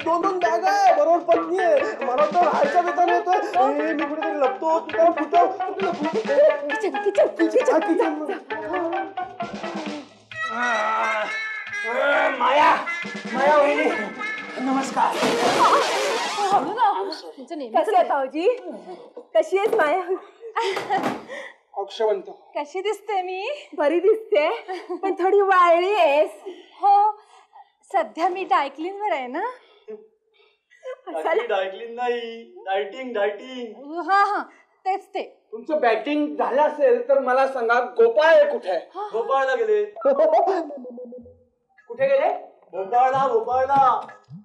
दोन बॅग आहे, बरोबर पत्नी आहे. मला तर राहायचा बेता नव्हतोय. मी कुठेतरी लपतो. तू त्याला माया माया वहिनी नमस्कार. कशी आहे भाऊजी? कशी आहेस माया? अक्षवंत. कशी दिसते मी? बरी दिसते, पण थोडी वाळली आहेस. हो, सध्या मी डायक्लिनवर आहे ना. डायक्लिन नाही, डायटिंग. हा तेच ते. तुमचं बॅटिंग झालं असेल तर मला सांगा, गोपाळ कुठे आहे? भोपाळला गेले. कुठे गेले? भोपाळला.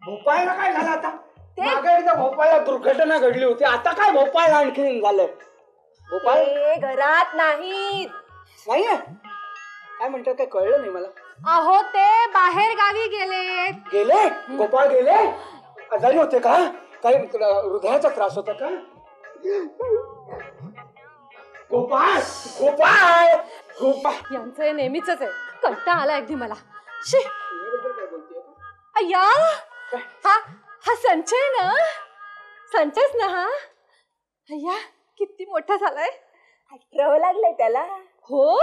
भोपाळला काय झालं आता? मागे एकदा भोपाळला दुर्घटना घडली होती, आता काय भोपाळला आणखी झालं? भोपाळ घरात नाहीत. नाहीये? काय म्हणतात, काय कळलं नाही मला. अहो ते बाहेर गावी गेले. गोपाळ गेले? आजारी होते का? काही हृदयाचा त्रास होता का? गोपाळ गोपाळ गोपाळ यांचं हे नेहमीच आहे. कंटाळा आला अगदी मला. अय्या, हा संचय ना? संचयच ना हा? अय्या, किती मोठा झालाय. 18 लागलंय त्याला. हो,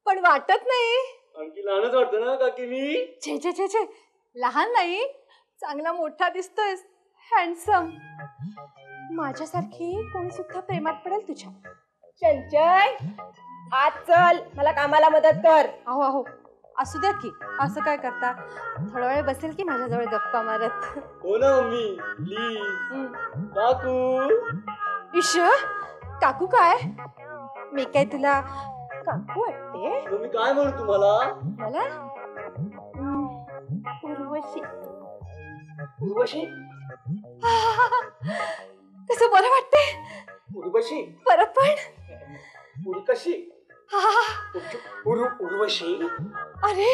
पण वाटत नाही. आणखी लहानच वाटतं ना काकी मी? छे लहान नाही, चांगला मोठा दिसतोय. हँडसम. माझ्यासारखी कोणी सुद्धा प्रेमात पडेल तुझ्या. संचय, आज चल, मला कामाला मदत कर. अहो असू द्या की. असं काय करता? थोडा वेळ बसेल की माझ्याजवळ गप्पा मारत. हो ना मम्मी, प्लीज. काकू. इश, काकू काय? मी काय तुला काकू वाटते? मम्मी काय म्हणू तुम्हाला? मला उर्वशी. उर्वशी? कसं बरं वाटते. उर्वशी? परत पण उर्कशी? उर्वशी? अरे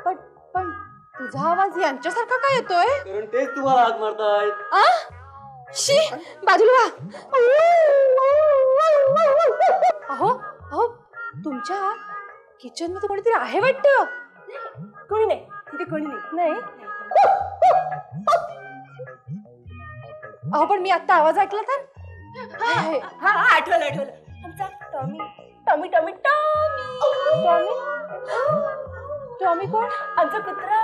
पण तुझा आवाज यांच्यासारखा काय येतोय? कारण तेच तुम्हाला हाक मारतायत. शी, बाजूला. अहो तुमच्या किचन मध्ये कोणीतरी आहे वाटतं. कोणी नाही तिथे, कोणी नाही. अहो पण मी आता आवाज ऐकला तर. आठवलं. आमचा टॉमी टॉमी कोण? आमचा कुत्रा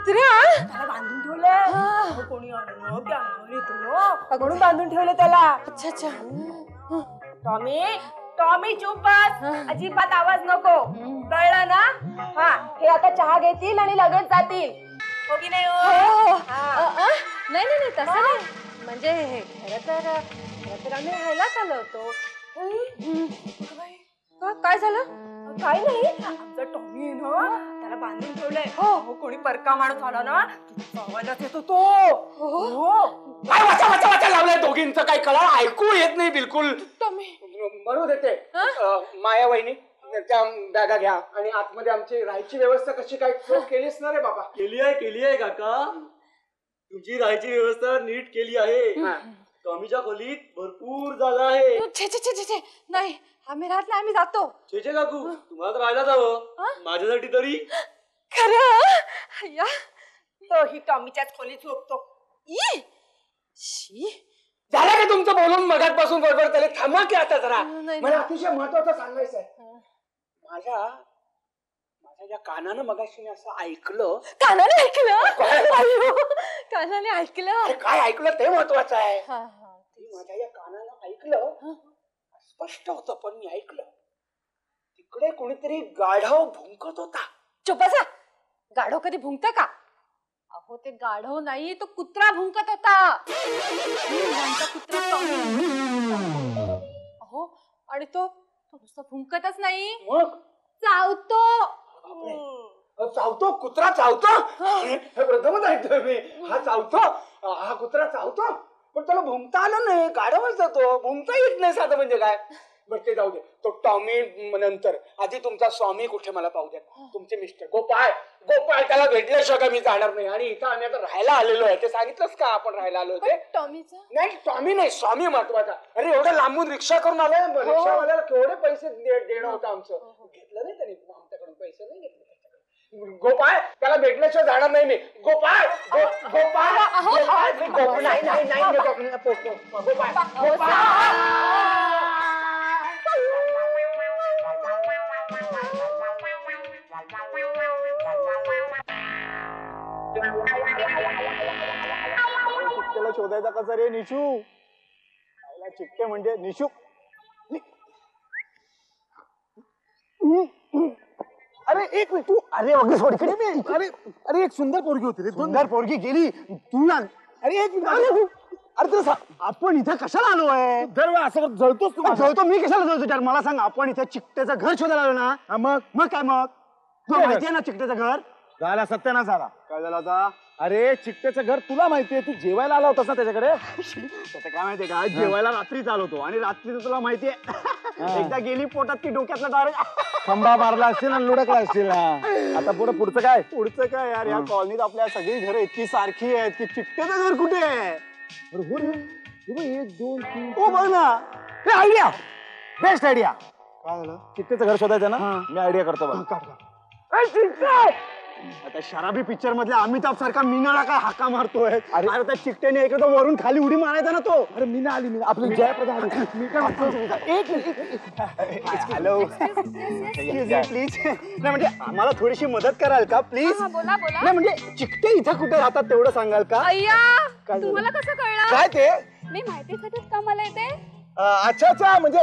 त्याला बांधून ठेवलंय. कोणी आणलं की अंगावर येतो ना, म्हणून बांधून ठेवलं त्याला. अच्छा. टॉमी चुप बस. अजिबात आवाज नको, कळलं ना? हा, हे आता चहा घेतील आणि लगेच जातील. हो की नाही? नाही तसं नाही. म्हणजे खरं तर आम्ही राहायलाच आलो होतो. काय झालं? काय नाही, आमचा टॉमी आहे ना, त्याला बांधून ठेवलंय. हो, कोणी परका माणूस आला ना, आवाजात येतो तो. वाचा लावलाय दोघींचं, काही कळलं ऐकू येत नाही बिलकुल. टॉमी म्हणू देते. माया वहिनी, त्या बॅगा घ्या आणि आतमध्ये आमची राहायची व्यवस्था कशी काय केलीस ना रे बाबा? केली आहे काका. तुमची राहायची व्यवस्था नीट केली आहे. टॉमीच्या खोलीत भरपूर जागा आहे. छे नाही, आम्ही राहत नाही, आम्ही जातो. छे काकू, तुम्हाला तर राहायला जावं, माझ्यासाठी तरी. खरं तो ही टॉमीच्याच खोलीत झोपतो. झालं का तुमचं बोलून मगातपासून बरोबर? त्याला थांबा की आता जरा. मला अतिशय महत्वाचं सांगायचं आहे. माझ्या या कानानं मगाशी असं ऐकलं. कानाने ऐकलं? काय ऐकलं ते महत्वाचं आहे. माझ्या या कानानं ऐकलं, स्पष्ट होतं पण मी ऐकलं. तिकडे कोणीतरी गाढव भुंकत होता. चुप बसा. गाढव कधी भुंकतं का? अहो ते गाढव नाही, तो कुत्रा भुंकत होता. कुत्रा. अहो आणि तो नुसतं भुंकतच नाही, मग चावतो. चावतो? कुत्रा चावतो? प्रथमच ऐकतोय मी. हा चावतो? हा कुत्रा चावतो? पण त्याला भुंकता आलं नाही, गाढवच जातो. भुंकता येत नाही साधं म्हणजे काय? बरं ते जाऊ दे. तो टॉमी नंतर, आधी तुमचा स्वामी कुठे मला पाहू द्या. तुमचे मिस्टर गोपाळ त्याला भेटल्याशिवाय का मी जाणार नाही. आणि इथं आम्ही आता राहायला आलेलो आहे. ते सांगितलंच का आपण राहायला आलो होते? टॉमीचं नाही, टॉमी नाही, स्वामी महत्वाचा. अरे एवढं लांबून रिक्षा करून आलोय. रिक्षावाल्याला केवढे पैसे देणं होतं आमचं. घेतलं नाही त्यांनी आमच्याकडून, पैसे नाही घेतले त्याच्याकडे. गोपाळ त्याला भेटल्याशिवाय जाणार नाही मी. गोपाळ गोपाळ गोपाळ नाही नाही नाही गोपाळ गोपाळ. चिकट्याला शोधायचा कसा रे निशू? चिकटे म्हणजे निशू. अरे एक मिनिट तू. अरे वगैरे सोडकडे मी. अरे अरे एक सुंदर पोरगी होती रे. सुंदर पोरगी गेली तू ना. अरे एक मिनिट. अरे तुला आपण इथे कशाला आलोय? दरवेळा असं जळतोस तू. जळतो मी कशाला जळतो यार? मला सांग, आपण इथे चिकट्याचं घर शोधायला आलो ना. मग मग काय मग? तुला माहितीये ना चिकट्याचं घर? झाला सत्यानाश झाला. काय झालं आता? अरे चिकट्याचं घर तुला माहितीये. तू जेवायला आला होतास ना त्याच्याकडे. त्याचं काय माहितीये का? जेवायला रात्री चालवतो आणि रात्री तुला माहितीये एकदा गेली पोटात की डोक्यातला डायरेक्ट खंबा मारला असतील आणि लुडकला असतील ना. आता पुढचं काय? पुढचं काय यार? या कॉलनीत आपल्या सगळी घरं इतकी सारखी आहेत की चिकट्याचं घर कुठे आहे? अरे हो रे. हे बघ, 1 2 3. ओ बघ ना. हे आयडिया. Best idea. काय झालं? चिकट्याचं घर शोधायचं ना. हा. मी आयडिया करतो बघ. आता शराबी पिक्चर मधल्या अमिताभ सारखा मीनाला काय हाका मारतोय? अरे. अरे त्या चिकट्याने एकदा वरून खाली उडी मारायचा ना तो. अरे मी ना आली. मी आपली जयप्रदा आली. मी काय म्हणतो एक हॅलो प्लीज. नाही म्हणजे आम्हाला थोडीशी मदत कराल का प्लीज? बोला बोला. नाही म्हणजे चिकटे इथं कुठे राहतात तेवढं सांगाल का? अय्या काय झालं? तुम्हाला कसं कळलं? काय ते? मी माहिती खात्यात कामाला येते. अच्छा अच्छा म्हणजे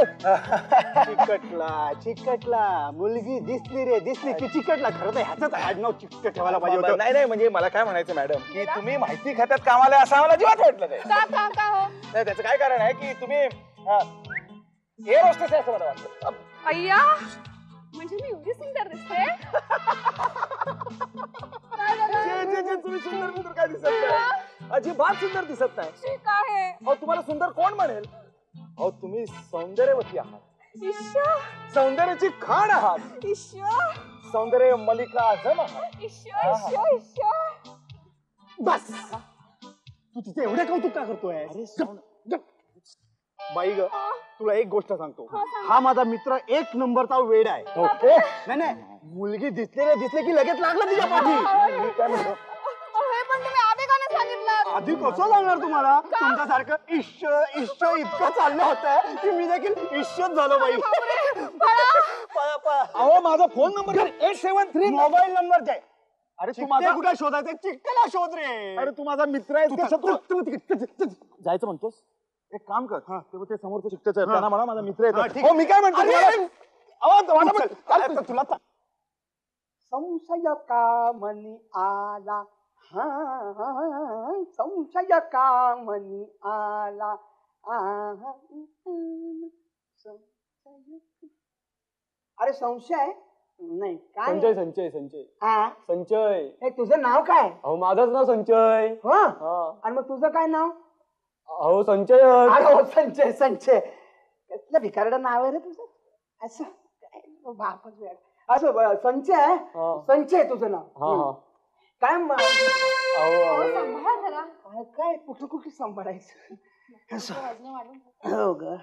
चिकटला मुलगी दिसली रे दिसली की चिकटला. खरं तर ह्याच आडनाव चिकट ठेवायला पाहिजे होतं. नाही नाही म्हणजे मला काय म्हणायचं मॅडम की तुम्ही माहिती खात्यात कामाला असं आम्हाला अजिबात वाटलं नाही. का हो? नाही त्याचं काय कारण आहे की तुम्ही एअर होस्टेस आहे असं मला वाटतं. अय्या म्हणजे मी एवढी सुंदर दिसते? तुम्ही सुंदर सुंदर काय दिसत नाही. अजिबात सुंदर दिसत नाही. ठीक आहे. अहो तुम्हाला सुंदर कोण म्हणेल? अहो तुम्ही सौंदर्यवती आहात. ईश्वर सौंदर्याची खाण आहात. ईश्वर सौंदर्य मलिका आझम आहात. ईश्वर ईश्वर ईश्वर. बस तू तिथे एवढे कौतुक का करतोय? बाई ग तुला एक गोष्ट सांगतो. हा माझा मित्र 1 नंबरचा वेड आहे. नाही नाही मुलगी दिसले की लगेच लागला तिच्या पाठी. मी काय म्हणतो हे पण तुम्ही आधी का नाही सांगितलं? आधी कसं सांगणार तुम्हाला? तुमच्यासारखं इश्श इतकं चाललं होतं की मी देखील इश्शच झालो बाई. अहो माझा फोन नंबर 873. मोबाईल नंबर द्या. अरे तू चिकटे माझा कुठे शोधायचं? चिकट्याला शोध रे. अरे तू माझा मित्र आहे. तू जायचं म्हणतोस? एक काम कर. ते समोरचं चिकट्याचं आहे हा. त्यांना म्हणा माझा मित्र हा, आहे. ठीक. हो मी काय म्हणतो अरे, तुम्हाला- तुला संशय का मनी आला. संशय का मनी आला. अरे संशय नाही काय संचय संचय संचय हा? संचय. हे तुझं नाव काय? अहो माझंच नाव संचय. हो हा. आणि मग तुझं काय नाव? अहो संचय. अरे हो संचय संचय. कसलं भिकारडं नाव आहे रे तुझं? असं काय बापच वेळ. असं संचय हा. संचय तुझं नाव. हा हा. काय अहो सांभाळा जरा. काय काय कुठं कुठे सांभाळायचं असं. हो ग.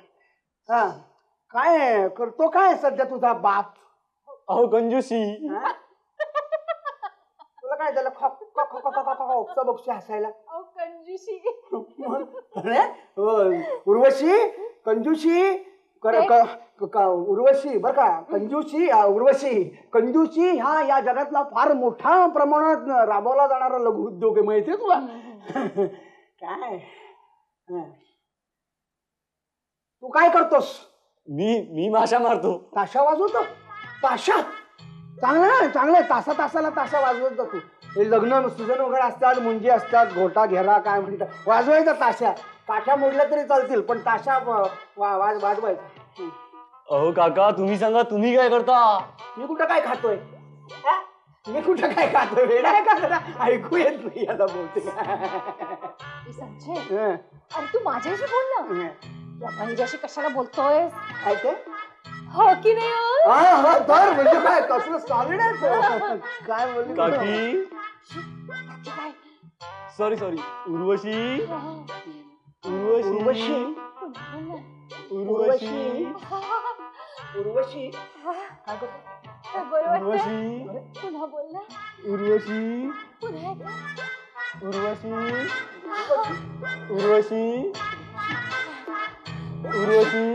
हा काय करतो काय सध्या तुझा बाप? अहो कंजूसी. हा? तुला काय झालं? बक्षी हसायला. कंजूशी. अरे, उर्वशी कंजूशी उर्वशी बर का. कंजूशी उर्वशी कंजूशी हा या जगातला फार मोठ्या प्रमाणात राबवला जाणारा लघु उद्योग आहे. माहितीये तुला? काय तू काय करतोस? मी माशा मारतो. ताशा वाजवतो? ताशा चांगला चांगला. तासा तासाला ताशा वाजवत जातो. हे लग्न सीझन वगैरे असतात, मुंजी असतात, घोटा घेरा काय म्हणतात, वाजवायचा ताशा. काठ्या मोडल्या तरी चालतील पण ताशा वाजवायचा. अहो काका तुम्ही सांगा तुम्ही काय करता? मी कुठं काय खातोय? हा? मी कुठं काय खातोय? वेडा आहे का जरा? ऐकू येत नाही आता बोलते. संजय अरे तू माझ्याशी बोल ना. तू हिच्याशी कशाला बोलतोय? काय ते? हो की नाही हो? हा तर म्हणजे काय कसलं सॉलिड आहे. काय बोलली? काकी काय? सॉरी उर्वशी उर्वशी उर्वशी. उर्वशी काय करतो? बरं वाटतंय? उर्वशी पुन्हा बोल ना. उर्वशी पुन्हा एकदा. उर्वशी उर्वशी उर्वशी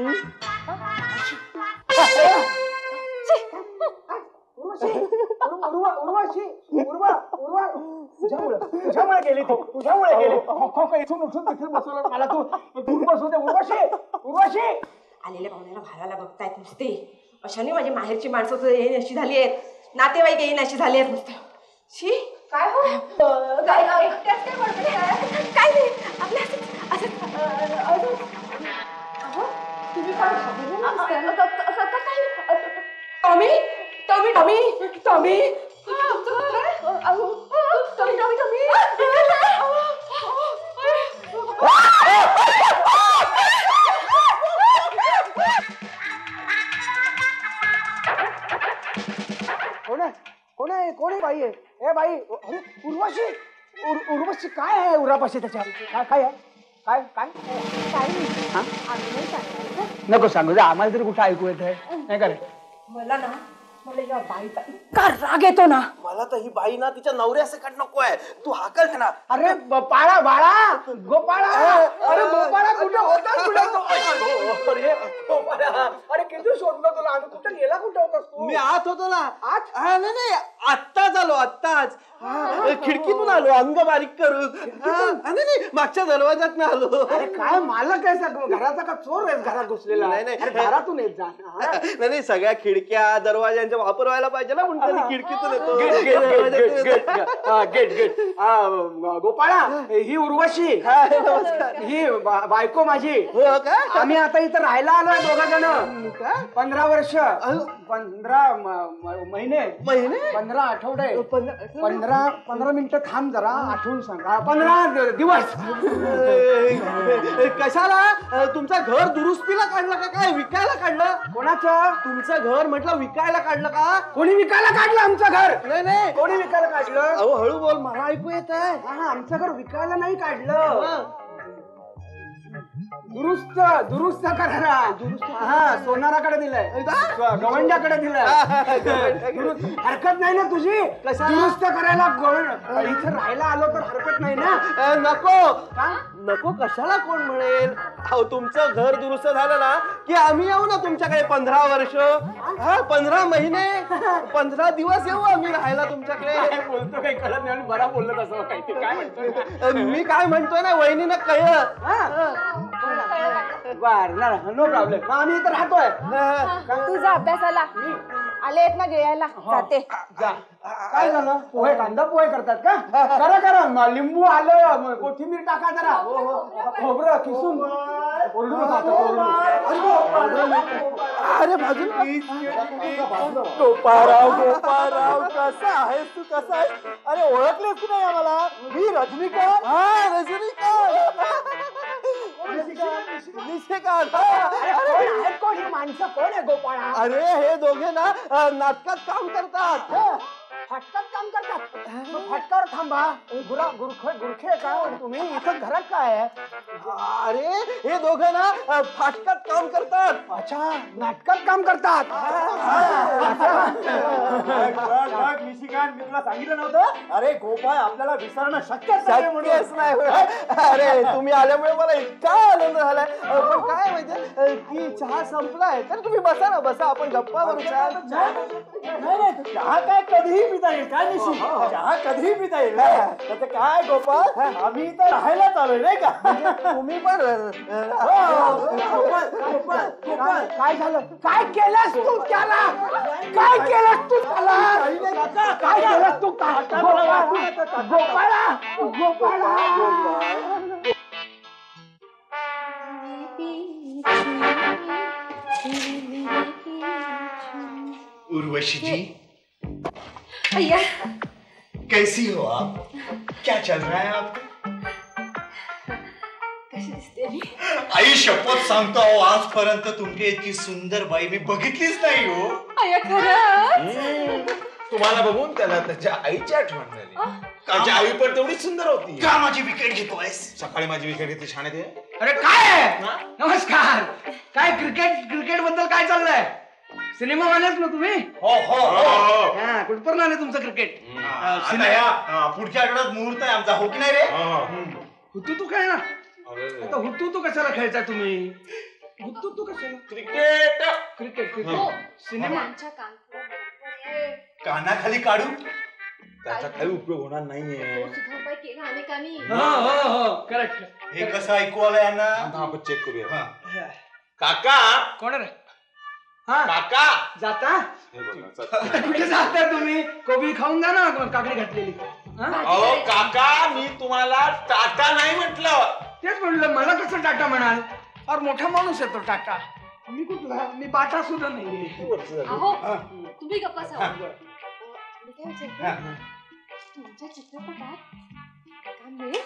तुझ्यामुळे गेली ती तुझ्यामुळे गेली इथून उठून तिथून बसवलं मला तू दूर बसवते उर्वशी उर्वशी आलेल्या पाहुण्याला भाराला बघतायत नुसते अशाने माझी माहेरची माणसं येईन अशी झाली आहेत नातेवाईक येईन अशी झाली आहेत नुसते शी काय हो काय एकट्याच काय बडबड आहे? काय नाही आपल्या असं तुम्ही काय टॉमी टॉमी टॉमी टॉमी कोण आहे बाई आहे ए बाई अरे उर्वशी उर्वशी काय आहे उरापाशी त्याच्या काय काय आहे काय काय नको सांगू दे आम्हाला तरी कुठं ऐकू येत आहे नाही का रे मला ना मला या बाईचा इतका राग येतो ना मला तर ही बाई ना तिच्या नवऱ्यासकट नको आहे तू हाकल ना अरे पाळा बाळा गोपाळा अरे गोपाळा कुठे होता अरे गोपाळा अरे किती शोधलं तुला आम्ही कुठे गेला कुठे होतास तू मी आत होतो ना आत? नाही आत्ताच आलो आत्ताच खिडकीतून आलो अंग बारीक करून नाही मागच्या दरवाजात आलो अरे काय मालक आहे सगळं घराचा का चोर आहे घरात घुसलेला नाही, नाही. अरे घरातून येत जा नाही सगळ्या खिडक्या दरवाजांचा वापर व्हायला पाहिजे ना म्हणून खिडकीतून येतो गेट गोपाळा ही उर्वशी ही बायको माझी हो का आम्ही आता इथं राहायला आलोय दोघा जण 15 वर्ष 15 महिने 15 आठवडे 15 मिनिटं थांब जरा आठवून सांग 15 दिवस कशाला तुमचं घर दुरुस्तीला काढलं का काय विकायला काढलं कोणाचं तुमचं घर म्हटलं विकायला काढलं का कोणी विकायला काढलं आमचं घर नाही कोणी विकायला काढलं अहो हळू बोल मला ऐकू येत आहे हा आमचं घर विकायला नाही काढलं दुरुस्त करायला हा सोनाराकडे दिलंय गवंड्याकडे दिलंय हरकत नाही ना तुझी दुरुस्त करायला इथं राहायला आलो तर हरकत नाही ना नको कशाला कोण म्हणेल अहो तुमचं घर दुरुस्त झालं ना की आम्ही येऊ ना तुमच्याकडे 15 वर्ष 15 महिने 15 दिवस येऊ आम्ही राहायला तुमच्याकडे बोलतो काही कळत नाही बरा बोललं तसं काही काय म्हणतो मी काय म्हणतोय ना वहिनीनं कळलं बर नो प्रॉब्लेम आम्ही इथं राहतोय तुझा अभ्यासाला आले आहेत ना गिळायला जाते जा काय झालं पोहे कांदा पोहे करतात का करा लिंबू आलं कोथिंबीर टाका जरा खोबरं किसून अरे बाजू गोपाळराव कसा आहेस तू कसा आहेस अरे ओळखलेस की नाही आम्हाला मी रजनीकांत कोण ही माणसं कोण आहे गोपाळा अरे हे दोघे ना नाटकात काम करतात फाटकात काम करतात फाटकावर थांबा गुरखे काय तुम्ही इथं घरात काय आहे अरे हे दोघं ना फाटकात काम करतात अच्छा नाटकात काम करतात निशिकांत मी तुला सांगितलं नव्हतं अरे गोपाळ आपल्याला विसरणं शक्यच नाही अरे तुम्ही आल्यामुळे मला इतका आनंद झालाय पण काय माहितीये की चहा संपलाय तर तुम्ही बसा ना बसा आपण गप्पा मारू चहा काय कधीही पिता येईल काय निशी चहा कधीही पिता येईल त्याचं काय गोपाळ आम्ही इथं राहायला चालूय नाही का तुम्ही पण काय झालं काय केलंस तू त्याला काय केलंस तू त्याला काय केलंस तू गोपाळा उर्वशी जी भैया कैसी हो आप क्या चल रहा है आप कशी दिसते मी आई शपथ सांगतो अहो आजपर्यंत तुमची इतकी सुंदर बाई मी बघितलीच नाही हो अय्या खरं तुम्हाला बघून त्याला त्याच्या आईची आठवण झाली त्याची आई पण तेवढीच सुंदर होती का माझी विकेट घेतोयस सकाळी माझी विकेट घेतली शाळेत ये. अरे काय नमस्कार काय क्रिकेट बद्दल काय चाललंय सिनेमा वाल्याच ना तुम्ही? हो हो हो हा, कुठपर्यंत आले तुमचं क्रिकेट? आता या पुढच्या आठवड्यात मुहूर्त आहे आमचा, हो की नाही रे? हुतू तू खेळ ना. आता हुतू तू कशाला खेळता तुम्ही? हुतू तू कशाला? क्रिकेट क्रिकेट हो. Cricket cinema. त्यांच्या कानपुरात कानाखाली काढू? त्याचा काही उपयोग होणार नाहीये. तो सुद्धा उपाय केला अनेकांनी. हो करेक्ट. हे कसं ऐकू आलं यांना? आपण चेक करूया. हा. काका कोण रे? हा काका जाता? हे बघा, कुठे जाता तुम्ही? कोबी खाऊन जा ना काकडी घातलेली. हा? अहो काका मी तुम्हाला टाटा नाही म्हटलं. तेच म्हणलं मला कसं टाटा म्हणाल? फार मोठा माणूस आहे तो टाटा. मी कुठला? मी बाटा सुद्धा नाहीये. अहो तुम्ही गप्पा सांगू. मी काय विचारते, तुमच्या चित्रपटात काम मिळेल?